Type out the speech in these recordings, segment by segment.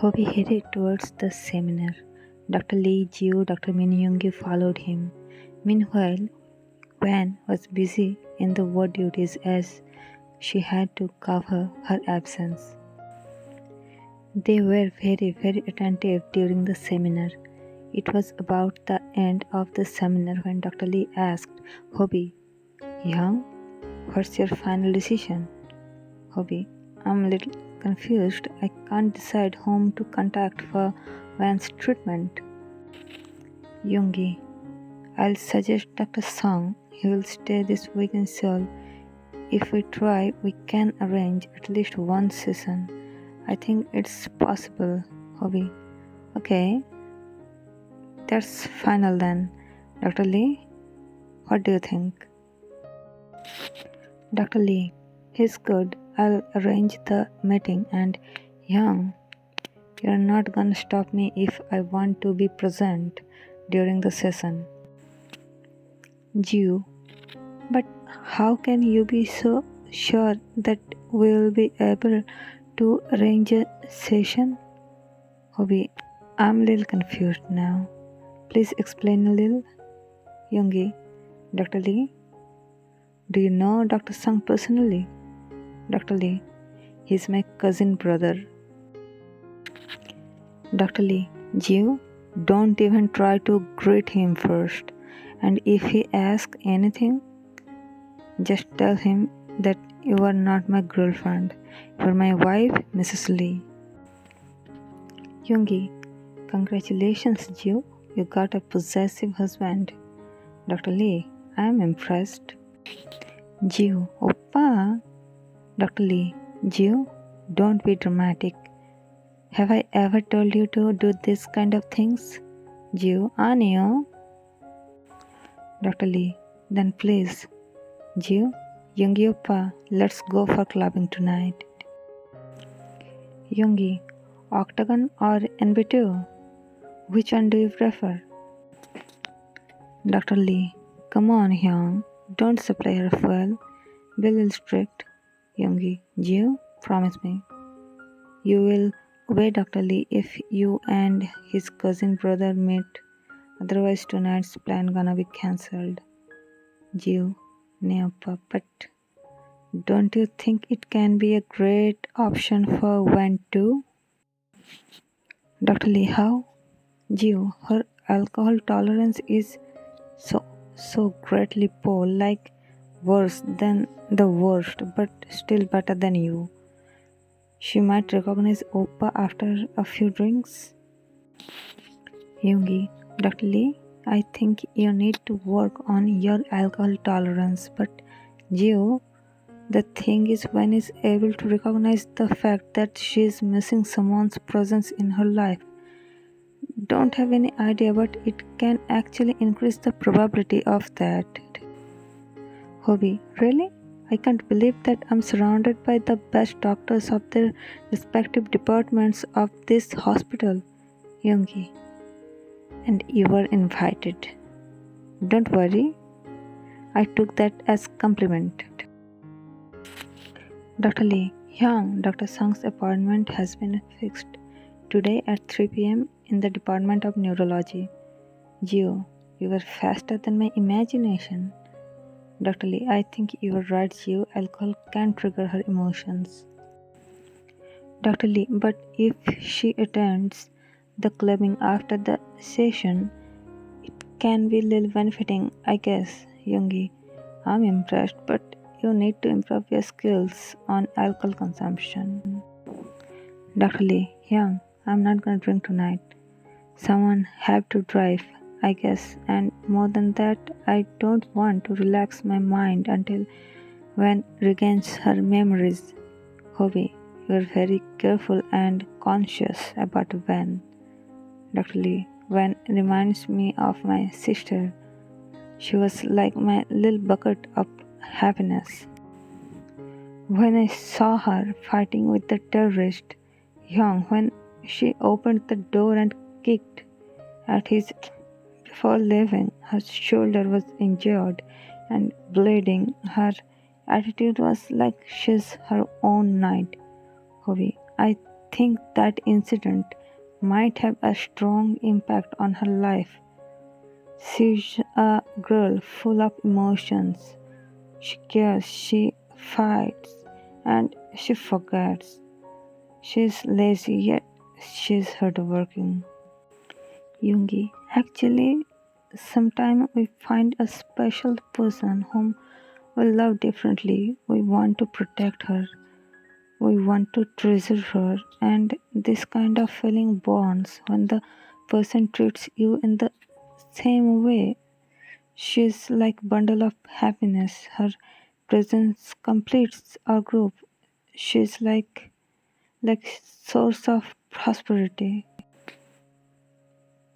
Hobby headed towards the seminar. Dr. Lee Jiu, Dr. Min Yoongi followed him. Meanwhile, Gwen was busy in the ward duties as she had to cover her absence. They were very attentive during the seminar. It was about the end of the seminar when Dr. Lee asked Hobby, Young, what's your final decision? Hobby, I'm a little confused. I can't decide whom to contact for Van's treatment. Yoongi, I'll suggest Dr. Song. He will stay this week in Seoul. If we try, we can arrange at least one session. I think it's possible, Hobby. Okay, that's final then. Dr. Lee, what do you think? Dr. Lee, he's good. I'll arrange the meeting and Young, you're not gonna stop me if I want to be present during the session. Jiu, but how can you be so sure that we'll be able to arrange a session? Hobby, I'm a little confused now. Please explain a little. Yoongi, Dr. Lee, do you know Dr. Sung personally? Dr. Lee, he's my cousin brother. Dr. Lee, Jiu, don't even try to greet him first. And if he asks anything, just tell him that you are not my girlfriend. You are my wife, Mrs. Lee. Yoongi, congratulations, Jiu. You got a possessive husband. Dr. Lee, I am impressed. Jiu, Oppa. Dr. Lee, Jiu, don't be dramatic. Have I ever told you to do this kind of things? Jiu, Anio. Dr. Lee, then please. Jiu, Yoongi Oppa, let's go for clubbing tonight. Yoongi, Octagon or NB2? Which one do you prefer? Dr. Lee, come on, Hyung. Don't supply her fuel. Bill is strict. Yoongi, Jiu, promise me. You will obey Dr. Lee if you and his cousin brother meet. Otherwise, tonight's plan gonna be cancelled. Jiu, Neopa, but don't you think it can be a great option for Wen too? Dr. Lee, how? Jiu, her alcohol tolerance is so greatly poor, like worse than the worst, but still better than you. She might recognize Oppa after a few drinks. Yoongi, Dr. Lee, I think you need to work on your alcohol tolerance, but Jiu, the thing is Wen is able to recognize the fact that she is missing someone's presence in her life. Don't have any idea, but it can actually increase the probability of that. Hobby, really? I can't believe that I'm surrounded by the best doctors of their respective departments of this hospital. Yoongi, and you were invited. Don't worry, I took that as compliment. Dr. Lee, Hyung, Dr. Sung's appointment has been fixed today at 3 p.m. in the Department of Neurology. Jiu, you were faster than my imagination. Dr. Lee, I think you are right, Jiu. Alcohol can trigger her emotions. Dr. Lee, but if she attends the clubbing after the session, it can be little benefiting, I guess. Yoongi, I'm impressed, but you need to improve your skills on alcohol consumption. Dr. Lee, Young, I'm not gonna drink tonight. Someone have to drive, I guess, and more than that, I don't want to relax my mind until Wen regains her memories. Hobby, you're very careful and conscious about Wen. Dr. Lee, Wen reminds me of my sister. She was like my little bucket of happiness. When I saw her fighting with the terrorist, Young, when she opened the door and kicked at his before leaving, her shoulder was injured and bleeding. Her attitude was like she's her own knight. Hobby, I think that incident might have a strong impact on her life. She's a girl full of emotions. She cares, she fights, and she forgets. She's lazy yet she's hardworking. Yungi, actually, sometimes we find a special person whom we love differently. We want to protect her, we want to treasure her, and this kind of feeling bonds when the person treats you in the same way. She's like bundle of happiness. Her presence completes our group. She's like source of prosperity.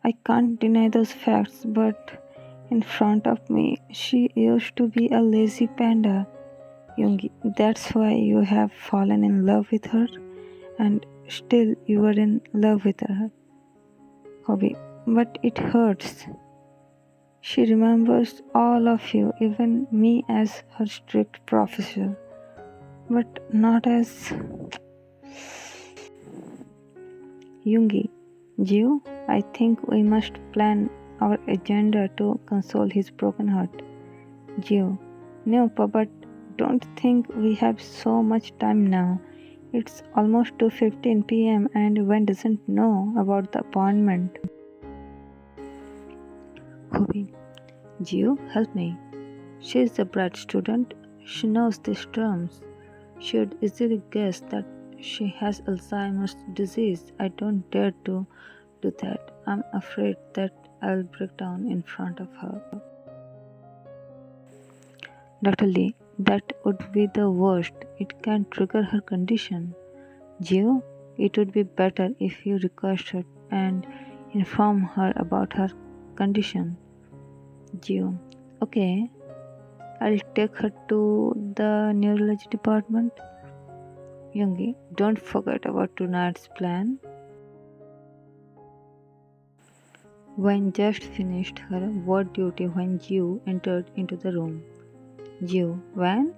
I can't deny those facts, but in front of me, she used to be a lazy panda. Yungi, that's why you have fallen in love with her, and still you are in love with her, hobby. But it hurts. She remembers all of you, even me as her strict professor, but not as Yungi. Jiu, I think we must plan our agenda to console his broken heart. Jiu, no, but don't think we have so much time now. It's almost 2:15 p.m. and Gwen doesn't know about the appointment. Hobby, Jiu, help me. She's a bright student. She knows these terms. She'd easily guess that she has Alzheimer's disease. I don't dare to do that. I'm afraid that I'll break down in front of her. Dr. Lee, that would be the worst. It can trigger her condition. Gio, it would be better if you request her and inform her about her condition. Gio, okay, I'll take her to the neurology department. Youngie, don't forget about tonight's plan. Gwen just finished her ward duty when Jiu entered into the room. Jiu, When?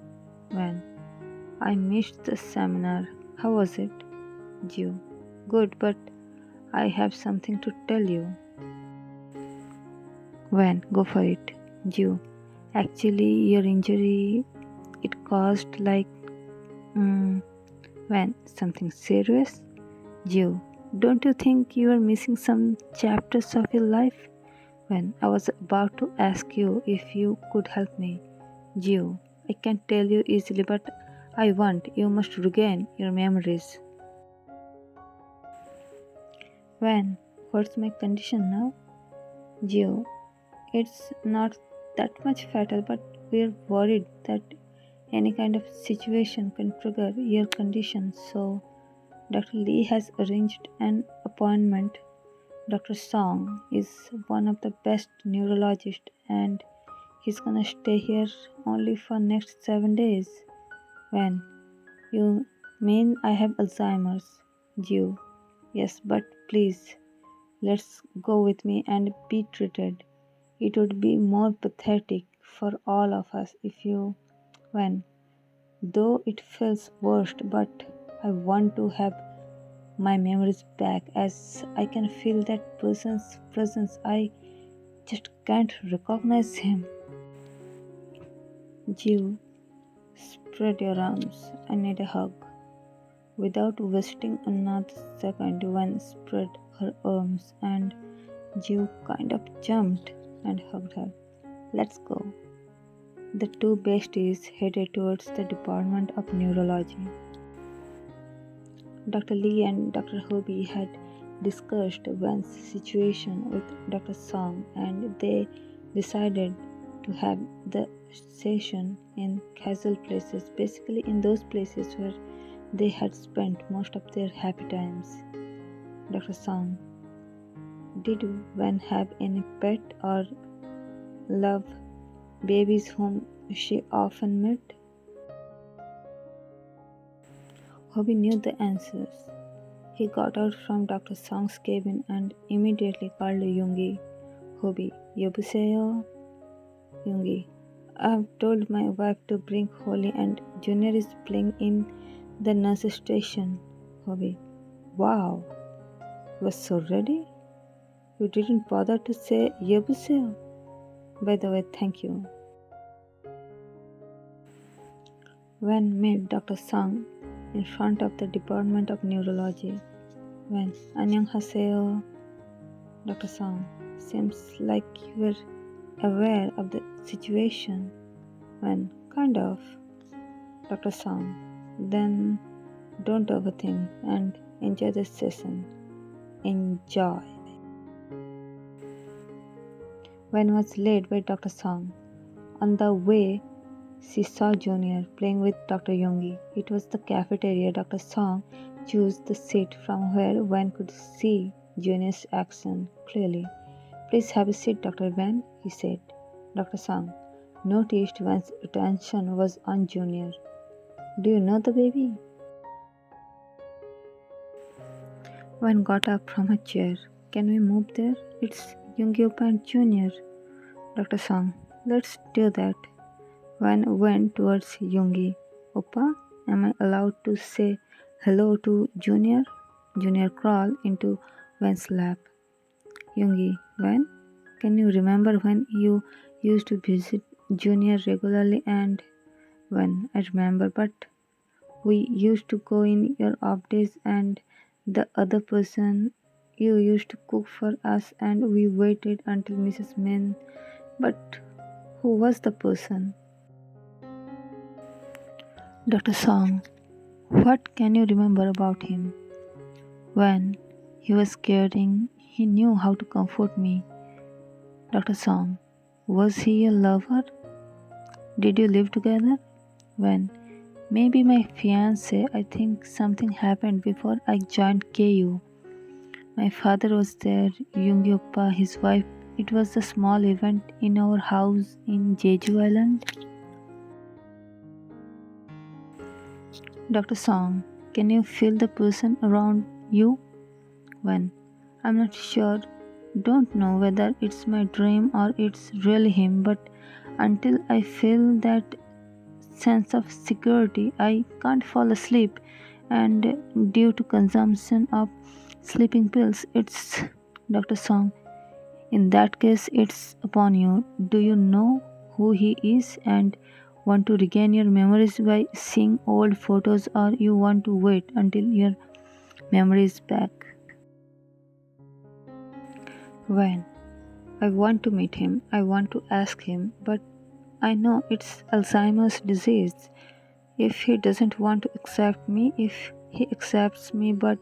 I missed the seminar. How was it? Jiu, good, but I have something to tell you. Gwen, go for it. Jiu, actually, your injury, it caused when something serious? Jiu, don't you think you are missing some chapters of your life? When I was about to ask you if you could help me. Jiu, I can tell you easily, but I want you must regain your memories. When? What's my condition now? Jiu, it's not that much fatal, but we're worried that any kind of situation can trigger your condition. So, Dr. Lee has arranged an appointment. Dr. Song is one of the best neurologists and he's gonna stay here only for next 7 days. When? You mean I have Alzheimer's? Jiu. Yes, but please, let's go with me and be treated. It would be more pathetic for all of us if you when though it feels worst, but I want to have my memories back as I can feel that person's presence. I just can't recognize him. Jill, spread your arms. I need a hug. Without wasting another second, Gwen spread her arms and Jill kind of jumped and hugged her. Let's go. The two besties headed towards the Department of Neurology. Dr. Lee and Dr. Hobie had discussed Gwen's situation with Dr. Song and they decided to have the session in casual places, basically in those places where they had spent most of their happy times. Dr. Song, did Gwen have any pet or love babies whom she often met? Hobie knew the answers. He got out from Dr. Song's cabin and immediately called Yoongi. Hobie, 여보세요? Yoongi, I've told my wife to bring Holly and Junior is playing in the nurse's station. Hobie, Wow, you were so ready? You didn't bother to say Yebuseyo. By the way, thank you. When met Dr. Sung in front of the Department of Neurology. When 안녕하세요, Dr. Sung, seems like you were aware of the situation. When kind of, Dr. Sung, then don't overthink and enjoy the session. Enjoy. When was led by Dr. Sung. On the way, she saw Junior playing with Dr. Yongi. It was the cafeteria. Dr. Song chose the seat from where one could see Junior's action clearly. Please have a seat, Dr. Ben, he said. Dr. Song noticed one's attention was on Junior. Do you know the baby? One got up from her chair. Can we move there? It's Yongi Oppa and Junior. Dr. Song, let's do that. Wan went towards Yongi. Oppa, am I allowed to say hello to Junior? Junior crawled into Wan's lap. Yongi, Wan, can you remember when you used to visit Junior regularly? And Wan, I remember, but we used to go in your off days and the other person you used to cook for us and we waited until Mrs. Min. But who was the person? Dr. Song, what can you remember about him? When he was caring, he knew how to comfort me. Dr. Song, was he a lover? Did you live together? When maybe my fiance, I think something happened before I joined KU. My father was there, Yungyoppa, his wife. It was a small event in our house in Jeju Island. Dr. Song, can you feel the person around you? When I'm not sure, don't know whether it's my dream or it's really him, but until I feel that sense of security, I can't fall asleep. And due to consumption of sleeping pills, it's Dr. Song. In that case, it's upon you. Do you know who he is and want to regain your memories by seeing old photos, or you want to wait until your memory is back? When I want to meet him, I want to ask him, but I know it's Alzheimer's disease. If he doesn't want to accept me, if he accepts me, but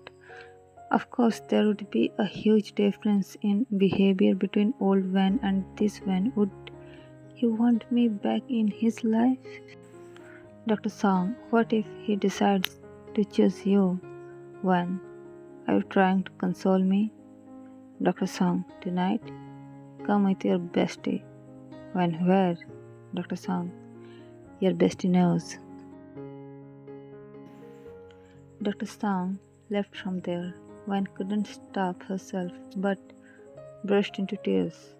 of course there would be a huge difference in behavior between old Van and this Van. Would he want me back in his life? Dr. Song, what if he decides to choose you? Van, are you trying to console me? Dr. Song, tonight, come with your bestie. When where? Dr. Song, your bestie knows. Dr. Song left from there. One couldn't stop herself but burst into tears.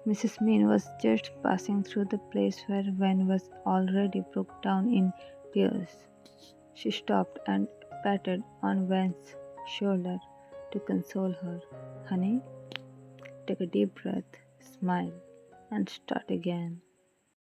Mrs. Min was just passing through the place where Wen was already broke down in tears. She stopped and patted on Wen's shoulder to console her. Honey, take a deep breath, smile, and start again.